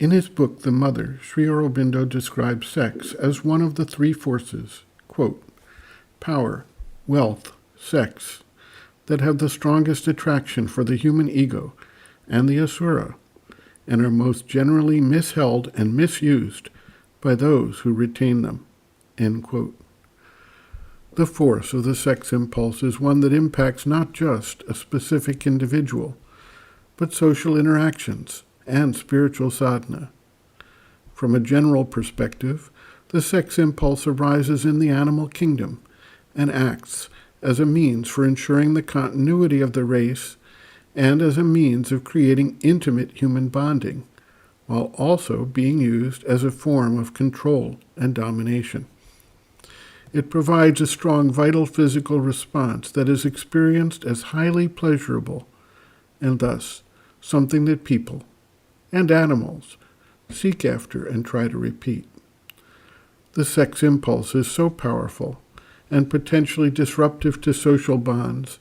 In his book, The Mother, Sri Aurobindo describes sex as one of the three forces, quote, power, wealth, sex, that have the strongest attraction for the human ego and the asura, and are most generally misheld and misused by those who retain them, end quote. The force of the sex impulse is one that impacts not just a specific individual, but social interactions and spiritual sadhana. From a general perspective, the sex impulse arises in the animal kingdom and acts as a means for ensuring the continuity of the race and as a means of creating intimate human bonding, while also being used as a form of control and domination. It provides a strong vital physical response that is experienced as highly pleasurable, and thus something that people and animals seek after and try to repeat. The sex impulse is so powerful and potentially disruptive to social bonds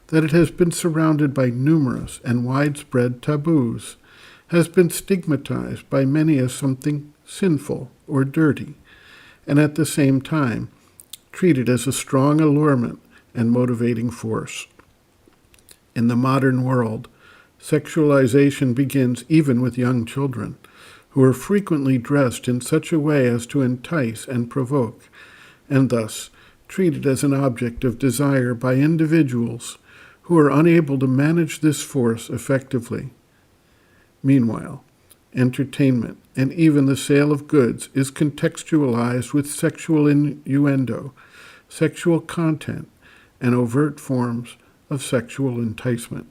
that it has been surrounded by numerous and widespread taboos, has been stigmatized by many as something sinful or dirty, and at the same time treated as a strong allurement and motivating force. In the modern world, sexualization begins even with young children, who are frequently dressed in such a way as to entice and provoke, and thus treated as an object of desire by individuals who are unable to manage this force effectively. Meanwhile, entertainment and even the sale of goods is contextualized with sexual innuendo, sexual content, and overt forms of sexual enticement.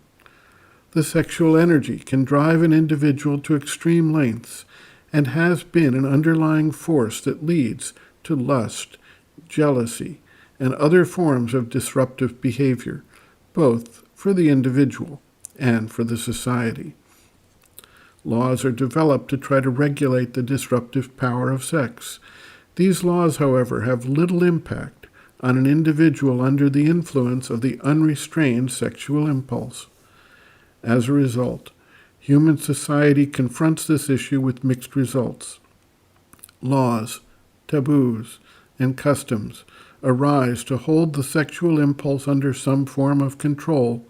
The sexual energy can drive an individual to extreme lengths and has been an underlying force that leads to lust, jealousy, and other forms of disruptive behavior, both for the individual and for the society. Laws are developed to try to regulate the disruptive power of sex. These laws, however, have little impact on an individual under the influence of the unrestrained sexual impulse. As a result, human society confronts this issue with mixed results. Laws, taboos, and customs arise to hold the sexual impulse under some form of control,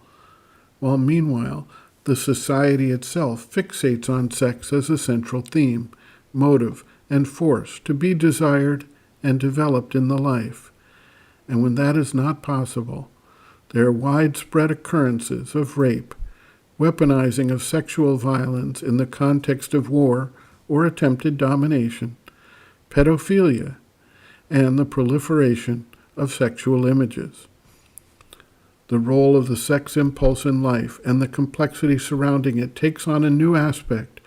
while meanwhile the society itself fixates on sex as a central theme, motive, and force to be desired and developed in the life. And when that is not possible, there are widespread occurrences of rape, weaponizing of sexual violence in the context of war or attempted domination, pedophilia, and the proliferation of sexual images. The role of the sex impulse in life and the complexity surrounding it takes on a new aspect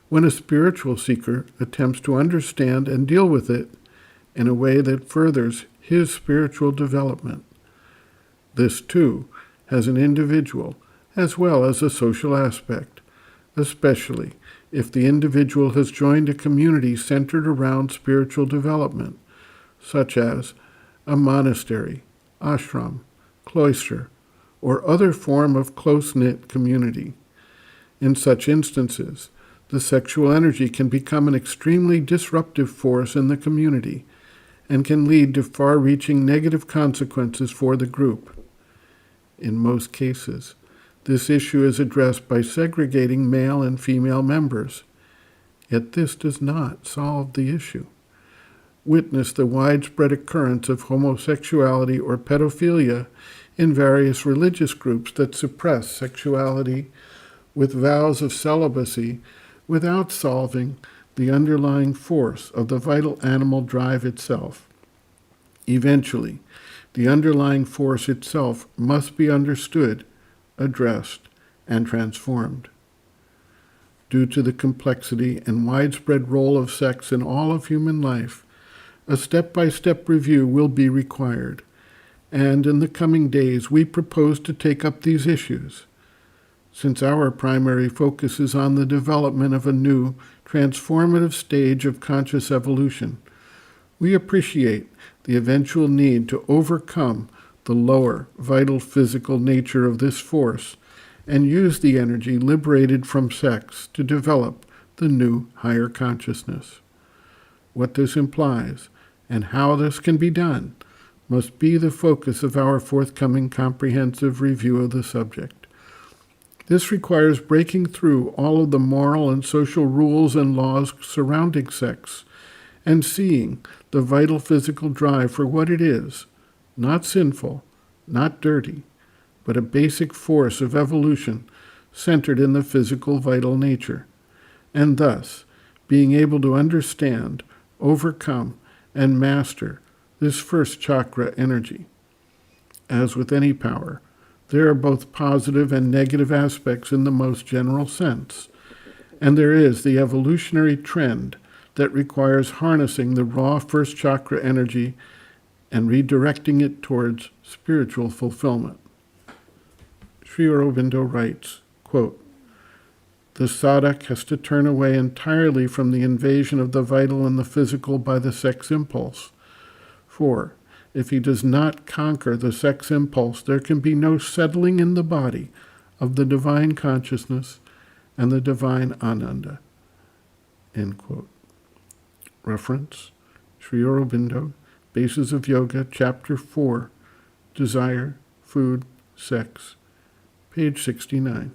when a spiritual seeker attempts to understand and deal with it in a way that furthers his spiritual development. This, too, has an individual as well as a social aspect, especially if the individual has joined a community centered around spiritual development, such as a monastery, ashram, cloister, or other form of close-knit community. In such instances, the sexual energy can become an extremely disruptive force in the community and can lead to far-reaching negative consequences for the group. In most cases, this issue is addressed by segregating male and female members, yet this does not solve the issue. Witness the widespread occurrence of homosexuality or pedophilia in various religious groups that suppress sexuality with vows of celibacy without solving the underlying force of the vital animal drive itself. Eventually, the underlying force itself must be understood, addressed, and transformed. Due to the complexity and widespread role of sex in all of human life, a step-by-step review will be required, and in the coming days we propose to take up these issues. Since our primary focus is on the development of a new, transformative stage of conscious evolution, we appreciate the eventual need to overcome the lower, vital physical nature of this force and use the energy liberated from sex to develop the new higher consciousness. What this implies, and how this can be done, must be the focus of our forthcoming comprehensive review of the subject. This requires breaking through all of the moral and social rules and laws surrounding sex and seeing the vital physical drive for what it is, not sinful, not dirty, but a basic force of evolution centered in the physical vital nature, and thus being able to understand, overcome, and master this first chakra energy. As with any power, there are both positive and negative aspects in the most general sense, and there is the evolutionary trend that requires harnessing the raw first chakra energy and redirecting it towards spiritual fulfillment. Sri Aurobindo writes, quote, "The sadhak has to turn away entirely from the invasion of the vital and the physical by the sex impulse. For, if he does not conquer the sex impulse, there can be no settling in the body of the divine consciousness and the divine ananda." End quote. Reference, Sri Aurobindo, Bases of Yoga, Chapter 4, Desire, Food, Sex, page 69.